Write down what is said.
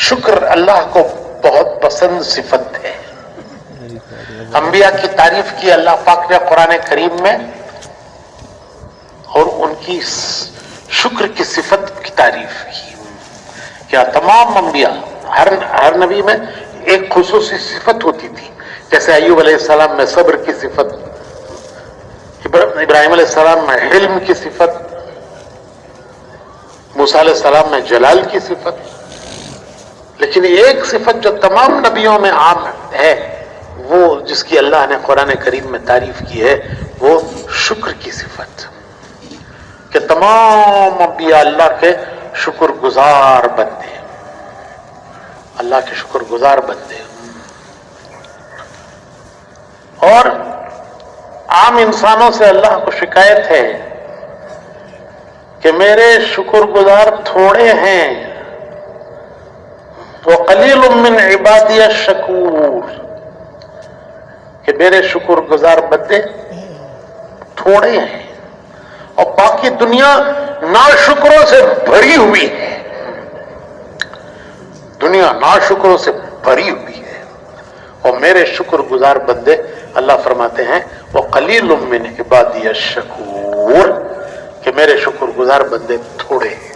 شکر اللہ کو بہت پسند صفت ہے. انبیاء کی تعریف کی اللہ پاک نے قرآن کریم میں، اور ان کی شکر کی صفت کی تعریف کی. کیا تمام انبیاء، ہر نبی میں ایک خصوصی صفت ہوتی تھی. جیسے ایوب علیہ السلام میں صبر کی صفت، ابراہیم علیہ السلام میں حلم کی صفت، موسیٰ علیہ السلام میں جلال کی صفت. لیکن ایک صفت جو تمام نبیوں میں عام ہے، وہ جس کی اللہ نے قرآن کریم میں تعریف کی ہے، وہ شکر کی صفت، کہ تمام انبیاء اللہ کے شکر گزار بندے ہیں، اللہ کے شکر گزار بندے ہیں. اور عام انسانوں سے اللہ کو شکایت ہے کہ میرے شکر گزار تھوڑے ہیں. وَقَلِيلٌ مِّنْ عِبَادِيَ الشَّكُورُ، کہ میرے شکر گزار بندے تھوڑے ہیں، اور باقی دنیا ناشکروں سے بھری ہوئی ہے. دنیا ناشکروں سے بھری ہوئی ہے، اور میرے شکر گزار بندے، اللہ فرماتے ہیں وَقَلِيلٌ مِّنْ عِبَادِيَ الشَّكُورُ، کہ میرے شکر گزار بندے تھوڑے ہیں.